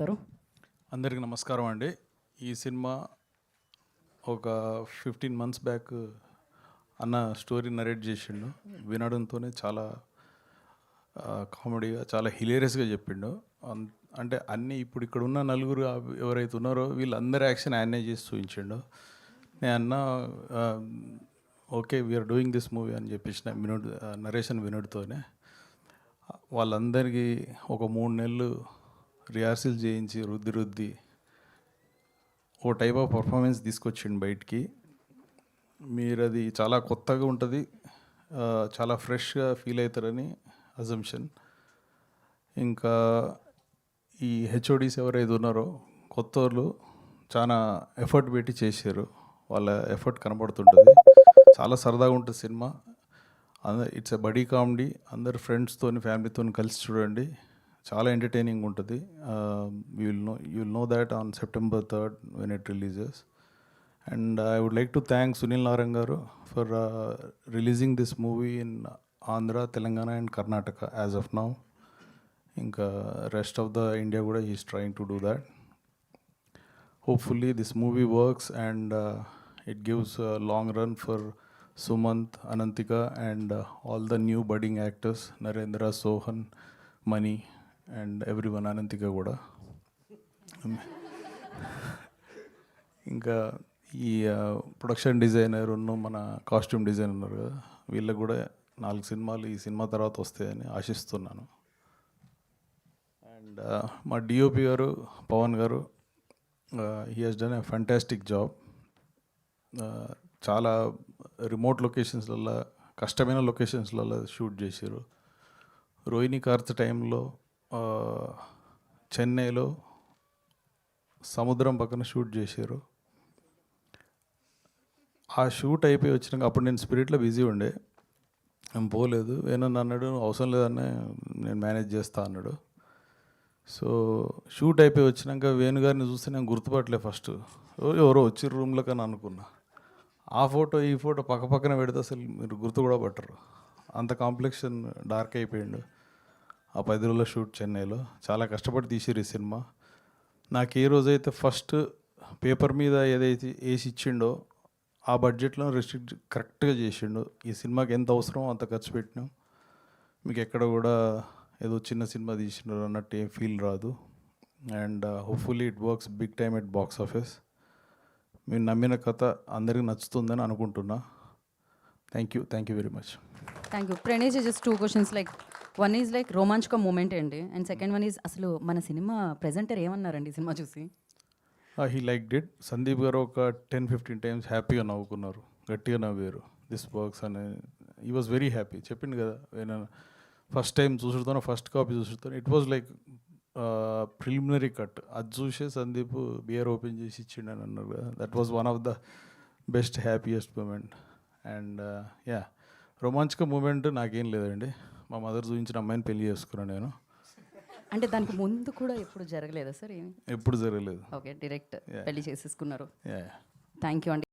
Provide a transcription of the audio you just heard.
చెప్తారు? అందరికీ నమస్కారం అండి. ఈ సినిమా ఒక 15 మంత్స్ బ్యాక్ అన్న స్టోరీ నరేట్ చేసిండు. వినడంతోనే చాలా కామెడీగా, చాలా హిలేరియస్గా చెప్పిండు. అంటే అన్నీ ఇప్పుడు ఇక్కడ ఉన్న నలుగురు ఎవరైతే ఉన్నారో వీళ్ళందరి యాక్షన్ ఆయనే చేసి చూపించిండు. నేను అన్న okay we are doing this movie అని చెప్పేసిన నరేషన్ వినుడితోనే వాళ్ళందరికీ ఒక 3 నెలలు రిహార్సల్ చేయించి రుద్ది ఓ టైప్ ఆఫ్ పర్ఫార్మెన్స్ తీసుకొచ్చిండు బయటికి. మీరు అది చాలా కొత్తగా ఉంటుంది, చాలా ఫ్రెష్గా ఫీల్ అవుతారని అజంప్షన్. ఇంకా ఈ హెచ్ఓడీస్ ఎవరైతే ఉన్నారో కొత్త వాళ్ళు చాలా ఎఫర్ట్ పెట్టి చేశారు. వాళ్ళ ఎఫర్ట్ కనబడుతుంటుంది. చాలా సరదాగా ఉంటుంది సినిమా. It's a buddy comedy. అందరు ఫ్రెండ్స్తో ఫ్యామిలీతో కలిసి చూడండి. చాలా ఎంటర్టైనింగ్ ఉంటుంది. You will know that on September 3rd when it releases. And I would like to thank Sunil Narang garu for releasing this movie in Andhra, Telangana and Karnataka as of now. Inka rest of the India kuda he is trying to do that. Hopefully this movie works and it gives a long run for Sumant, Anantika and all the new budding actors, Narendra, Sohan, Mani and everyone, Anantika kuda. ఇంకా ఈ production designer మన costume designer ఉన్నారు కదా, వీళ్ళకి కూడా 4 సినిమాలు ఈ cinema తర్వాత వస్తాయని ఆశిస్తున్నాను. అండ్ మా డిఓపి గారు పవన్ గారు, he has done a fantastic job. చాలా రిమోట్ లొకేషన్స్లలో, కష్టమైన లొకేషన్స్లలో షూట్ చేశారు. రోహిణి కార్త్ టైంలో చెన్నైలో సముద్రం పక్కన షూట్ చేశారు. ఆ షూట్ అయిపోయి వచ్చినాక అప్పుడు నేను స్పిరిట్లో బిజీ ఉండే, నేను పోలేదు. వేణు అన్నాడు అవసరం లేదన్నా నేను మేనేజ్ చేస్తా అన్నాడు. సో షూట్ అయిపోయి వచ్చినాక వేణుగారిని చూస్తే నేను గుర్తుపట్టలే. ఫస్ట్ ఎవరో వచ్చి రూమ్లో కానీ అనుకున్నా. ఆ ఫోటో ఈ ఫోటో పక్క పక్కన పెడితే అసలు మీరు గుర్తు కూడా పట్టరు. అంత కాంప్లెక్షన్ డార్క్ అయిపోయిండు ఆ 10 రోజుల షూట్ చెన్నైలో. చాలా కష్టపడి తీసిరు ఈ సినిమా. నాకు ఏ రోజైతే ఫస్ట్ పేపర్ మీద ఏదైతే వేసి ఇచ్చిండో ఆ బడ్జెట్లో రెస్ట్రిక్ట్ కరెక్ట్గా చేసిండు. ఈ సినిమాకి ఎంత అవసరమో అంత ఖర్చు పెట్టినాం. మీకు ఎక్కడ కూడా ఏదో చిన్న సినిమా తీసినారు అన్నట్టు ఏం ఫీల్ రాదు. And hopefully it works big time at box office. మీరు నమ్మిన కథ అందరికీ నచ్చుతుందని అనుకుంటున్నా. Thank you very much. Thank you. Pranesh, just 2 questions. Like one is like రోమాంచక మూమెంట్ అండి, అండ్ సెకండ్ వన్ ఈజ్ అసలు మన సినిమా ప్రెజెంటర్ ఏమన్నారండి సినిమా చూసి? He like did. Sandeep garu ఒక 10-15 టైమ్స్ హ్యాపీగా నవ్వుకున్నారు, గట్టిగా నవ్వారు. దిస్ వర్క్స్ అని ఈ వాజ్ వెరీ హ్యాపీ. చెప్పింది కదా, నేను ఫస్ట్ టైం చూసుడుతాను, ఫస్ట్ కాపీ చూసుడుతాను. It was like preliminary cut. అది చూసే సందీప్ బియర్ ఓపెన్ చేసి ఇచ్చిండు అని అన్నారు కదా. That was one of the best happiest moment. And yeah, రొమాంచిక మూమెంట్ నాకేం లేదండి. మా మదర్ చూపించిన అమ్మాయిని పెళ్లి చేసుకున్నాను నేను. అంటే దానికి ముందు కూడా ఎప్పుడు జరగలేదా సార్? ఎప్పుడు జరగలేదు. ఓకే, డైరెక్ట్ పెళ్లి చేసేసుకున్నారు. యా, థ్యాంక్ యూ అండి.